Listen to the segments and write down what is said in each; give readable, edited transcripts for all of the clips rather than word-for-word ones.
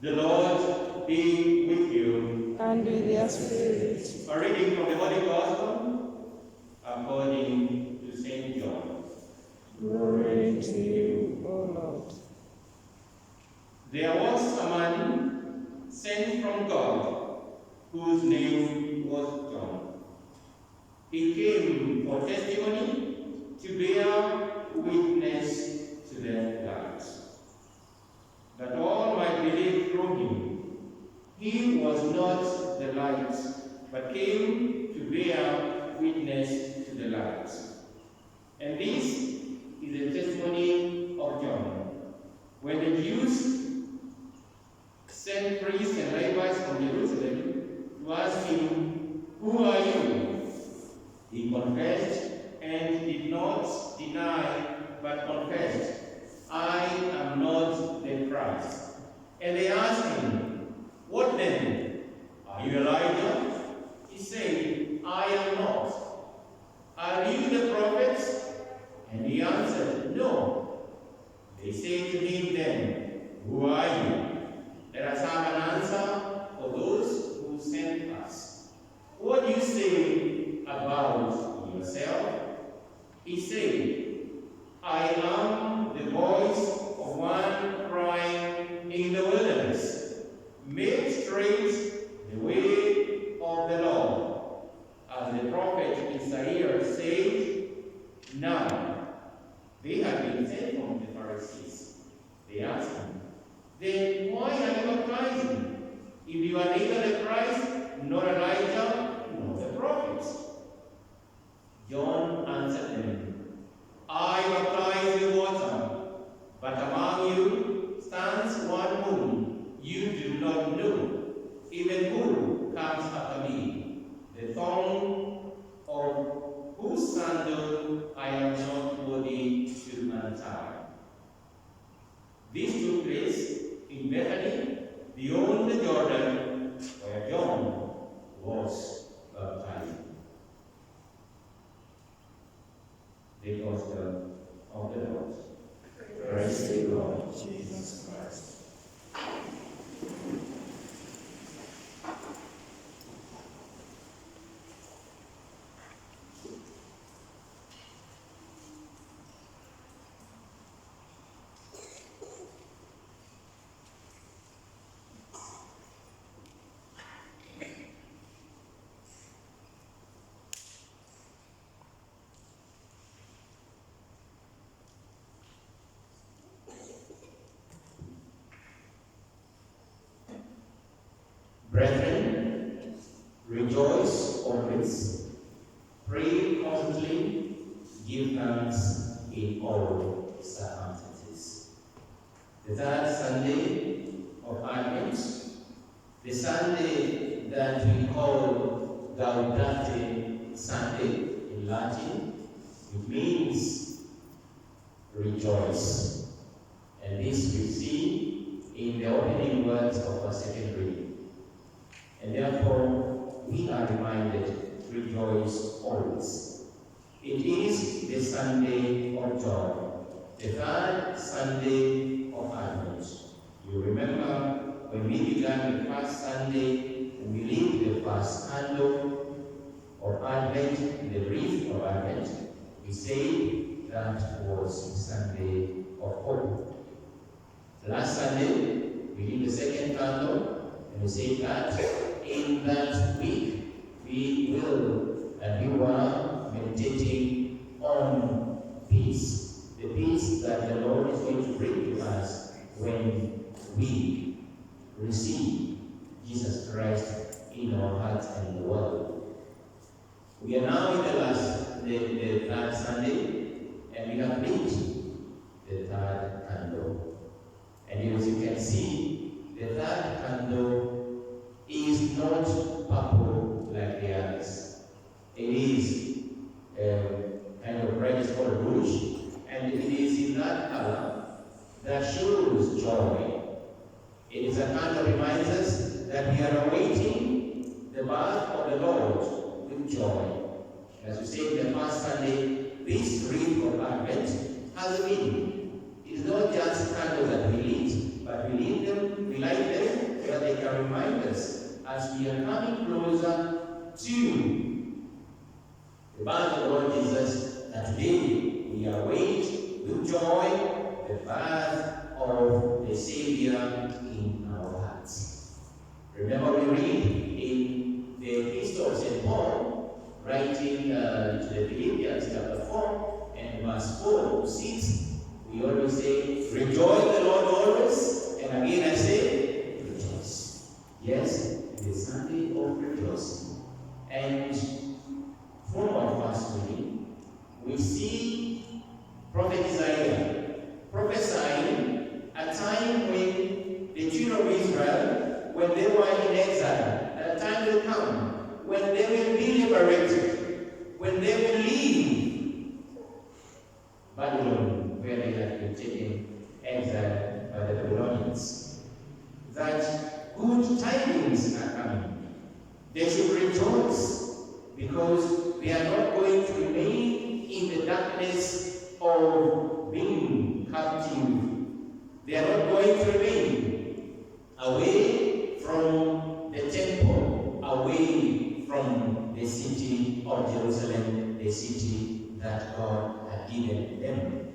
The Lord be with you. And with your spirit. A reading from the Holy Gospel according to St. John. Glory to you, O Lord. There was a man sent from God whose name was John. He came for testimony, to bear witness to the light, that all might believe through him. He was not the light, but came to bear witness to the light. And this is the testimony of John. When the Jews sent priests and Levites from Jerusalem to ask him, "Who are you?" he confessed and did not deny, but confessed, "I am not the Christ." And they asked him, "What then? Are you Elijah?" He said, "I am not." "Are you the prophet?" And he answered, "No." They said to him then, "Who are you? Let us have an answer for those who sent us. What do you say about yourself?" He said, "I am the voice of one crying in the wilderness, 'Make straight the way of the Lord.' As the prophet Isaiah said." Now, they had been sent from the Pharisees. They asked him, "Then why are you baptizing, if you are neither the Christ, nor Elijah, nor the prophets?" John answered them, "I baptize with water, but among you stands one whom you do not know, even who comes after me, the thorn of whose sandal I am not worthy to untie." This took place in Bethany, beyond the Jordan, where John was baptizing. The Gospel of the Lord. Praise to you, Lord Jesus Christ. Brethren, rejoice always, pray constantly, give thanks in all circumstances. The third Sunday of Advent, the Sunday that we call Gaudete Sunday in Latin, it means rejoice. And this we see in the opening words of our second reading. And therefore, we are reminded to rejoice always. It is the Sunday of joy, the third Sunday of Advent. You remember when we began the first Sunday, and we lit the first candle of Advent, the wreath of Advent, we said that was Sunday of hope. Last Sunday, we lit the second candle, and we said that in that week, we will and we were meditating on peace. The peace that the Lord is going to bring to us when we receive Jesus Christ in our hearts and in the world. We are now in the third Sunday, and we have lit the third candle. And as you can see, the third candle is not purple like the others. It is kind of red, it's called rouge, and it is in that color that shows joy. It is a candle that reminds us that we are awaiting the birth of the Lord with joy. As we said in the first Sunday, this wreath of Advent has a meaning. It is not just candles that we lit, but we light them as we are coming closer to the birth of the Lord Jesus, that today we await with joy the birth of the Savior in our hearts. Remember, we read in the Epistle of St. Paul, writing to the Philippians chapter 4 and verse 4 to 6, we always say, rejoice in the Lord always, and again I say, rejoice. Yes, it is Sunday of rejoicing. And from our first reading, we see Prophet Isaiah prophesying a time when the children of Israel, when they were in exile, that a time will come when they will be liberated, when they will leave Babylon, where they had been taken exile by the Babylonians. That good tidings are coming. They should rejoice because they are not going to remain in the darkness of being captive. They are not going to remain away from the temple, away from the city of Jerusalem, the city that God had given them.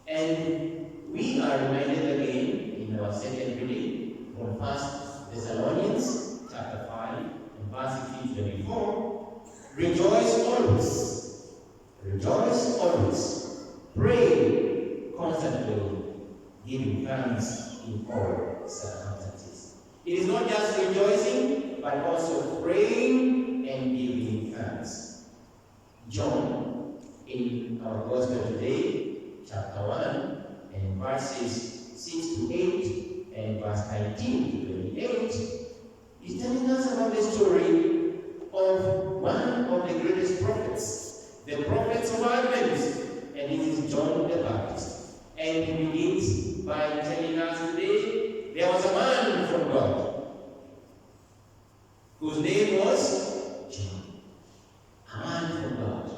And we are reminded again in our second reading from 1 Thessalonians chapter 5 and verse 24. Rejoice always. Rejoice always. Pray constantly, giving thanks in all circumstances. It is not just rejoicing, but also praying and giving thanks. John, in our Gospel today, chapter 1, and verses 6 to 8, and verse 19 to 28, is telling us about the story of one of the greatest prophets, the prophets of Advent, and it is John the Baptist. And he begins by telling us today, there was a man from God, whose name was John. A man from God.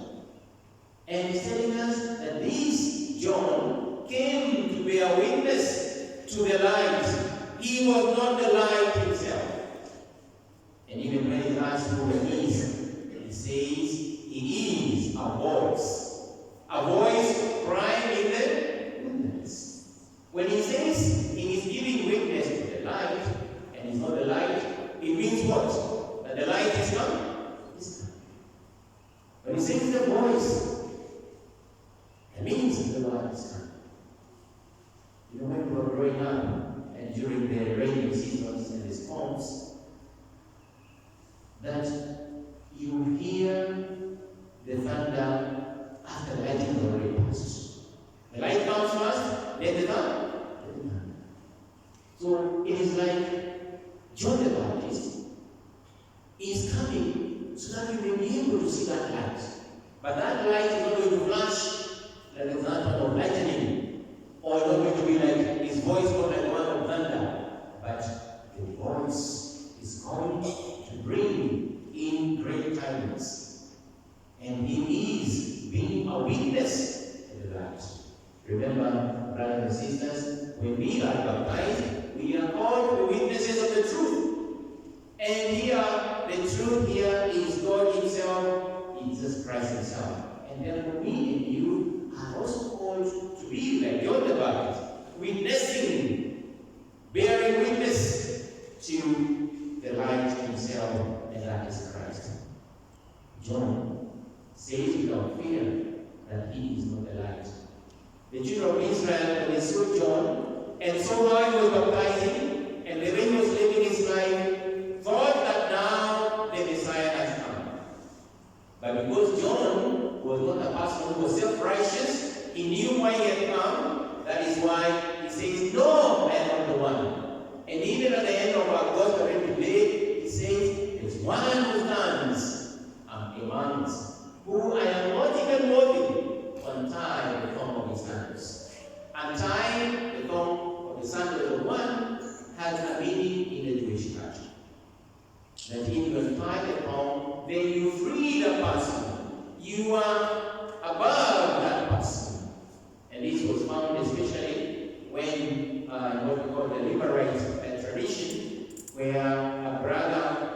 And he's telling us that this John came to bear witness to the light. He was not the light himself. And even when he asks who he is, he says he is a voice crying in the wilderness. When he says he is giving witness to the light, and he's not the light, it means what? That the light is come? Is come. When he says the voice, it means the light is come. You know, when we were growing up, and during the rainy seasons and the storms, that you hear the thunder after the lightning has already passed. The light comes first, then the thunder. So it is like John the Baptist is coming so that you may be able to see that light. But that light is not going to flash like the thunder of lightning, or not going to be like his voice, not like one of thunder, but the voice is coming to bring in great tidings. And he is being a witness to the light. Remember, brothers and sisters, when we are baptized, we are called to be witnesses of the truth. And here, the truth here is God himself, Jesus Christ himself. And therefore, we and you are also called to be like John the Baptist, witnessing, bearing witness to the light himself, and that is Christ. John says without fear that he is not the light. The children of Israel, when they saw John and saw how he was baptizing and the way he was living his life, thought that now the Messiah has come. But because John was not a person who was self-righteous, he knew why he had come. That is why he says, no, I am not the one. And even at the end of our gospel today, he says, there's one who stands among us, who I am not even worthy to untie the thong of his sandals. Untie the thong of the sandals of one has a meaning in the Jewish culture. That if you untie the thong, then you free the person. You are above that person. And this was found especially when what we call the Liberate tradition, where a brother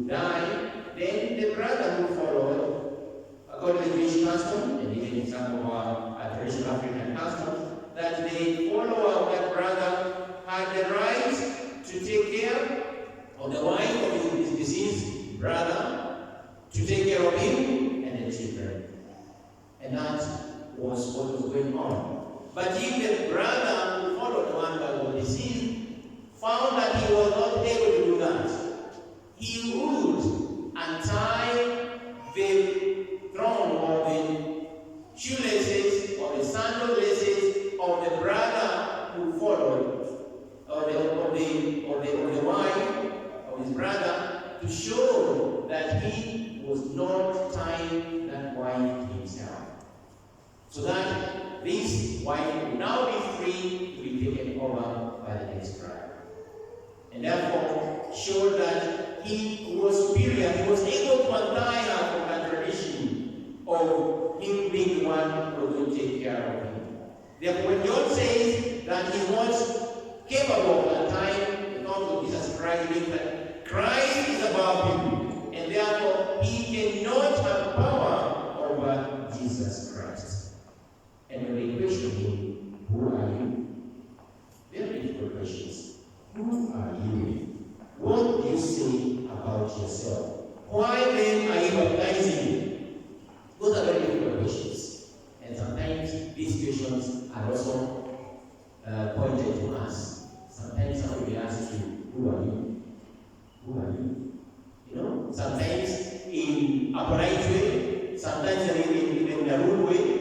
die, then the brother who followed, according to Jewish custom, and even in some of our traditional African customs, that they follow that brother had the right to take care of the wife of his deceased brother, to take care of him and the children. And that was what was going on. But if the brother who followed the one that was deceased found that he was not able to do that, he would untie the thong or the shoelaces or the sandal laces of the brother who followed, or the wife of his brother, to show that he was not tying that wife himself. So that this wife will now be free to be taken over by the next brother. And therefore showed that he was superior. He was able to untie her from that tradition of him being the one who was going to take care of him. Therefore, when John says that he was capable of untying the thongs of Jesus Christ, means that Christ is above him, and therefore he cannot have power over Jesus Christ. And when they question him, who are you? Very difficult questions. Who are you? What do you say about yourself? Why then are you baptizing? Those are very difficult questions. And sometimes these questions are also pointed to us. Sometimes somebody asks you, who are you? Who are you? You know, sometimes in a polite way, sometimes in a rude way.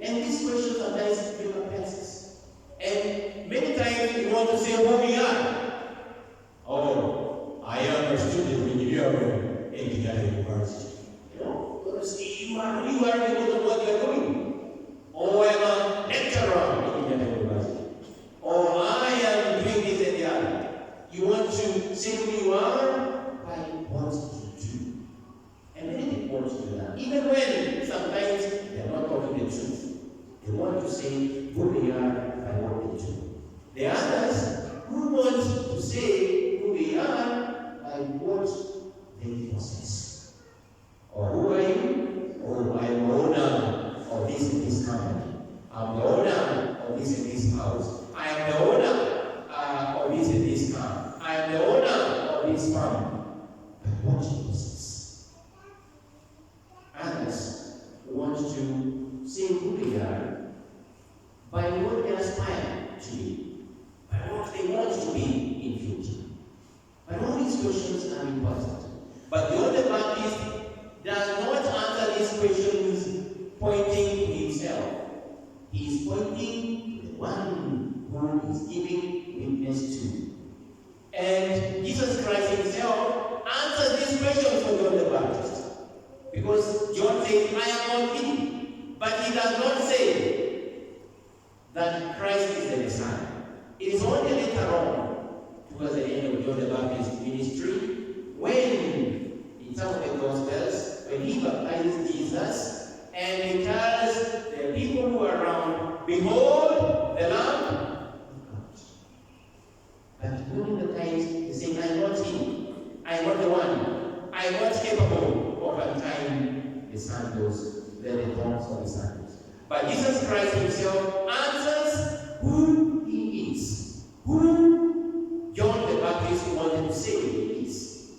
And these questions sometimes feel offenses. And many times we want to say who we are. Oh, I am a student in Indiana University. You know, you want to say you are because of what you are doing. Or I am a lecturer in Indiana University. Or I am doing this and the other. You want to say who you are by what you do. And many people want to do that. Even when sometimes they are not talking the truth. They want to say who they are by what they do. The others who want to say who they are by what they possess. Or who are you? Oh, I am the owner of this and this company. I'm the owner of this and this house. I am the owner of this and this car. I am the owner of this farm. By what you possess. Others want to say who they are by what they aspire to be, by what they want to be in future. But all these questions are important. But John the Baptist does not answer these questions pointing to himself. He is pointing to the one who is giving witness to. And Jesus Christ himself answers these questions for John the Baptist. Because John says, I am not he. But he does not say that Christ is the Messiah. It is only later on, towards the end of John the Baptist's ministry, when, in some of the Gospels, when he baptizes Jesus, and he tells the people who are around, behold, the Lamb of God. But during the times, he said, I am not him. I am not the one. I am not capable of untying the sandals, the thongs of the sandals. But Jesus Christ himself answers who he is, who John the Baptist wanted to say he is.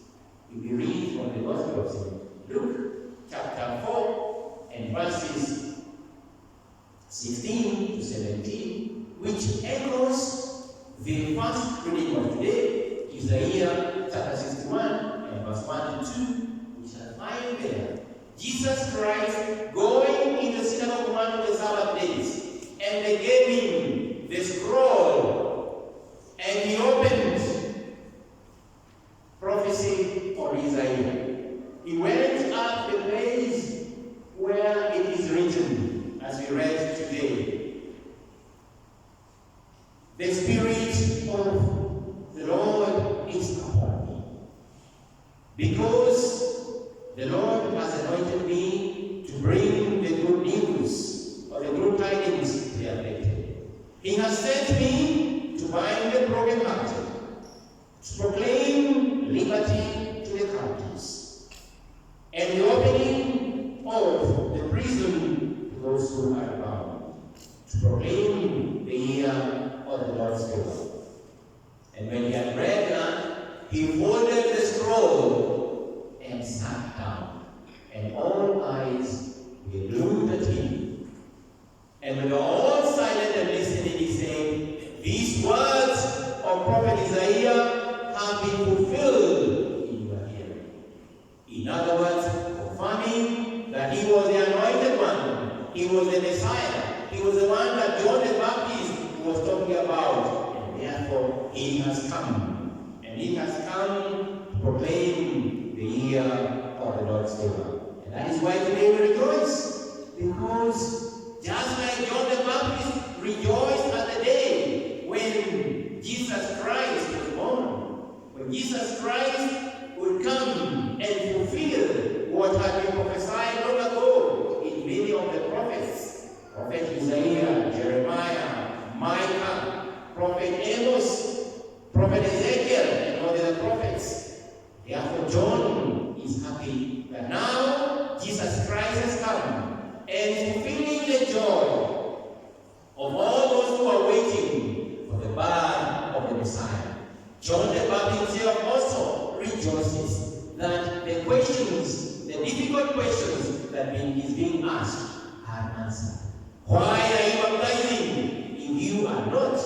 If we read from the Gospel of St. Luke, chapter 4, and verses 16 to 17, which echoes the first reading of today, Isaiah chapter 61, and verse 1 to 2, we shall find there Jesus Christ going in the synagogue one of the Sabbath days, and they gave him the scroll, and he opened prophecy of Isaiah. He went up the place where it is written, as we read today, the Spirit of the Lord is upon me, because the Lord has anointed me to bring the those who are bound, to proclaim the year of the Lord's favor. And when he had read that, he folded the scroll and sat down, and all eyes were glued at him. And when they were all silent and listening, he said, "These words of prophet Isaiah have been fulfilled in your hearing." In other words, confirming that he was the anointed one, he was the Messiah, he was the one that John the Baptist was talking about, and therefore he has come. And he has come to proclaim the year of the Lord's favor. And that is why today we rejoice, because just like John the Baptist rejoiced at the day when Jesus Christ was born, when Jesus Christ would come and fulfill what had been prophesied long ago in many of the prophets, Prophet Isaiah, Jeremiah, Micah, Prophet Amos, Prophet Ezekiel, and all the other prophets. Therefore, John is happy that now Jesus Christ has come and fulfilling the joy of all those who are waiting for the birth of the Messiah. John the Baptist himself also rejoices that the questions, the difficult questions that is being asked are answered. Why are you baptizing if you are not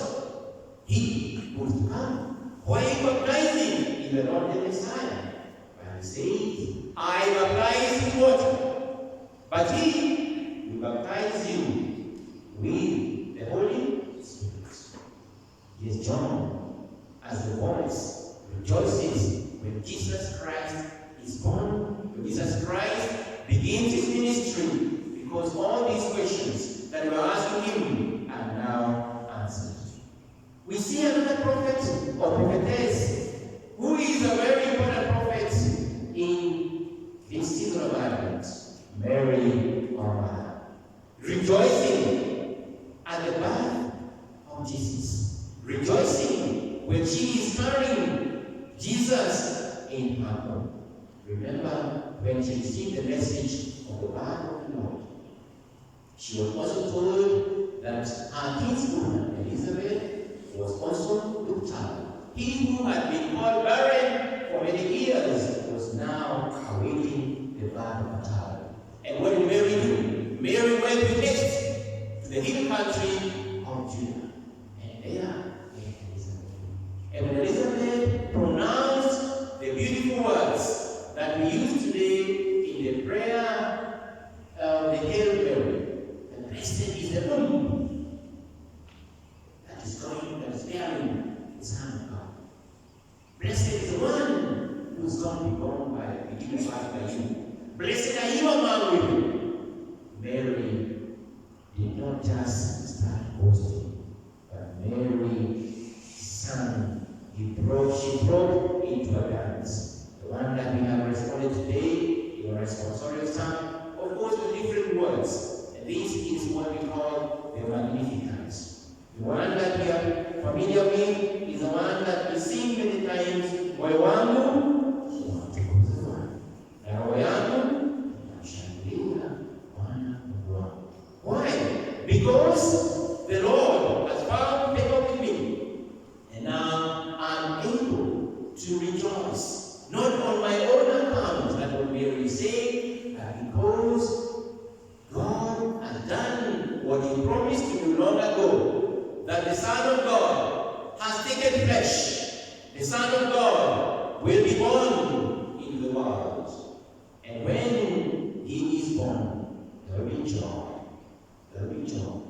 he who is to come? Why are you baptizing if you are not the Messiah? But he says, I baptize with water, but he will baptize you with the Holy Spirit. Yes, John, as the voice, rejoices when Jesus Christ is born, when Jesus Christ begins his ministry, because all these questions that we are asking him are now answered. We see another prophet or prophetess who is a very important prophet in this season of Advent, Mary, our mother, rejoicing at the birth of Jesus, rejoicing when she is carrying Jesus in her home. Remember when she received the message of the birth of the Lord, she was also told that her kinswoman Elizabeth was also with child. He who had been called barren for many years was now awaiting the birth of a child. And what did Mary do? Mary went with haste to the hill country of Judah. And there met Elizabeth. And when Elizabeth pronounced the beautiful words that we use today in the prayer of the Hail Mary, and blessed is the womb that is bearing the Son of God. Blessed is the one who is going to be born by the given birth by you. Blessed are you among women. Mary did not just start boasting, but Mary sang. She broke into a dance. The one that we have responded today in our responsorial psalm, of course with different words. And this is what we call the Magnificat. The one that we are familiar with is the one that we sing many times. Moyo wangu unamtukuza na roho yangu inamshangilia Bwana Mungu wangu. Why? Because the Lord has found favor with me, and now I'm able to rejoice, not on my own account, that what Mary said, but because God has done what he promised to do long ago, that the Son of God has taken flesh. The Son of God will be born into the world. And when he is born, there will be joy. There will be joy.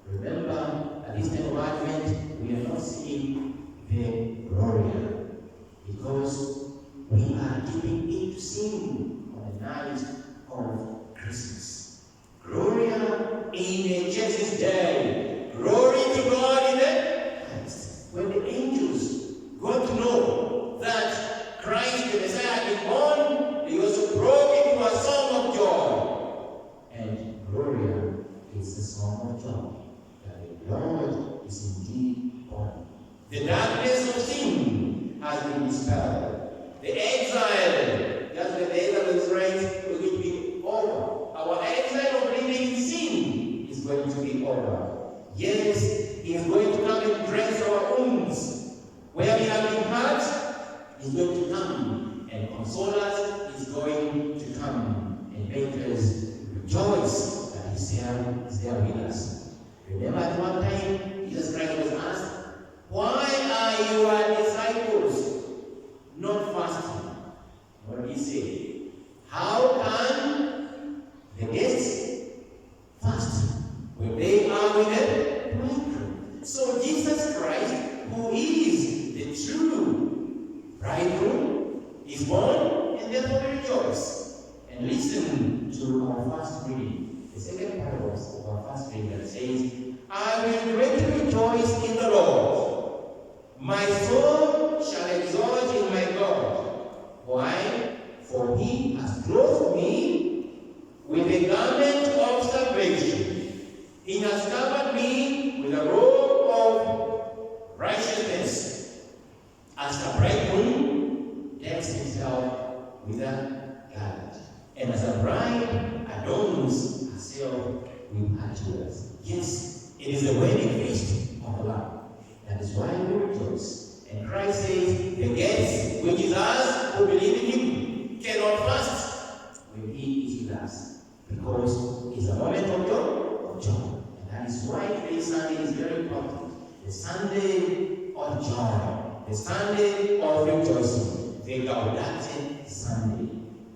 Remember, at this time of Advent, we are not seeing the Gloria, because we are giving it to sing on the night of Christmas. Gloria in Jesus' day. Glory to God in the highest. When the angels got to know that Christ the Messiah had been born, they also broke into a song of joy. And Gloria is the song of joy, that the Lord is indeed born. The darkness of sin has been dispelled. The exile, just when the exile of Israel was going to be over, our exile of living in sin over. Yes, He is going to come and dress our wounds. Where we have been hurt, He is going to come and console us. He is going to come and make us rejoice that He is there with us. Remember at one time, Jesus Christ was asked, "Why are your disciples not fasting?" What did He say? "How can the guests fast when they are with the bridegroom?" So Jesus Christ, who is the true bridegroom, is born, and therefore we rejoice. And listen to our first reading, the second paragraph of our first reading that says, "I will greatly rejoice in the Lord. My soul shall exult in my God. Why? For He has clothed me with a garment of salvation. He has covered me with a robe of righteousness, as the bridegroom decks himself with a garment, and as a bride adorns herself with her jewels." Yes, it is the wedding feast of the Lamb. That is why we rejoice. And Christ says, the guests, which is us who believe in Him, cannot fast when He is with us, because it's a moment of joy. And that is why today's Sunday is very important. The Sunday of joy, the Sunday of rejoicing, the Gaudete Sunday.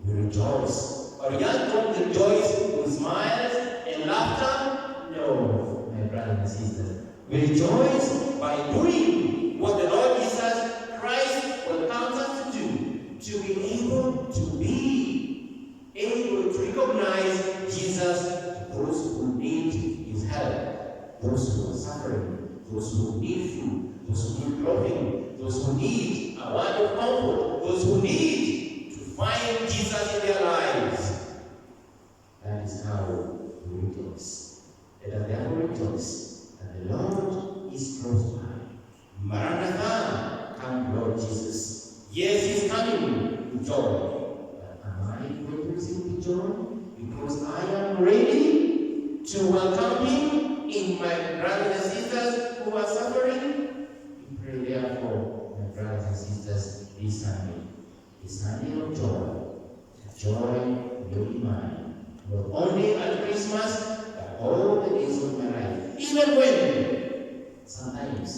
We rejoice. But we don't rejoice with smiles and laughter. No, my brothers and sisters. We rejoice by doing what the Lord Jesus Christ will count us to do, to be able to recognize Jesus to those who need His help, those who are suffering, those who need food, those who need clothing, those who need a word of comfort, those who need to find Jesus in their lives. That is how we rejoice. Let us therefore rejoice that the Lord is close by. Maranatha, come Lord Jesus. Yes, He's coming with joy. But am I going to receive the joy? Because I am ready to welcome Him in my brothers and sisters who are suffering. We pray therefore, my brothers and sisters, this Sunday of joy. Joy will be mine, not only at Christmas, but all the days of my life. Even when sometimes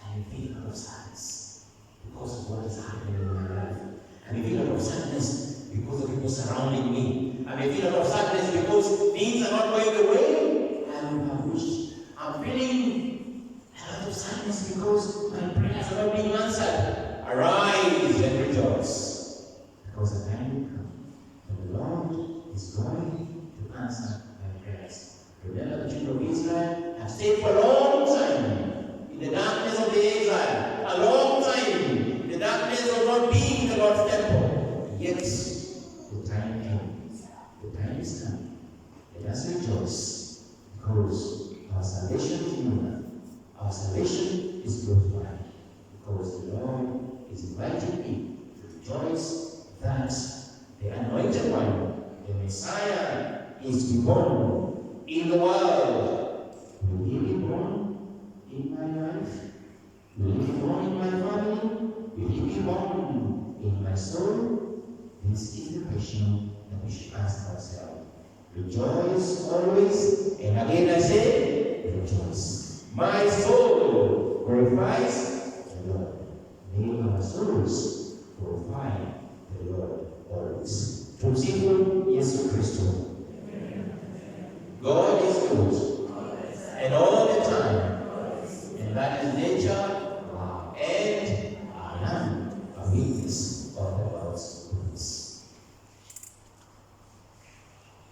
I feel a lot of sadness because of what is happening in my life. I may feel a lot of sadness because of people surrounding me. I may feel a lot of sadness because things are not going the way I would have wished. I'm feeling a lot of sadness because my prayers are not being answered. Arise and rejoice, because the time will come when the Lord is going to answer my prayers. Remember, the children of Israel have stayed for a long time in the darkness of the exile, a long time, the darkness of not being in the Lord's temple. Yet, the time came. The time is coming. Let us rejoice, because our salvation is near. Our salvation is close by, because the Lord is inviting me to rejoice that the Anointed One, the Messiah, is born in the world. Will He be born in my life? Will He be born in my family? Will He be born in my soul? This is the question that we should ask ourselves. Rejoice always, and again I say, rejoice. My soul glorifies the Lord.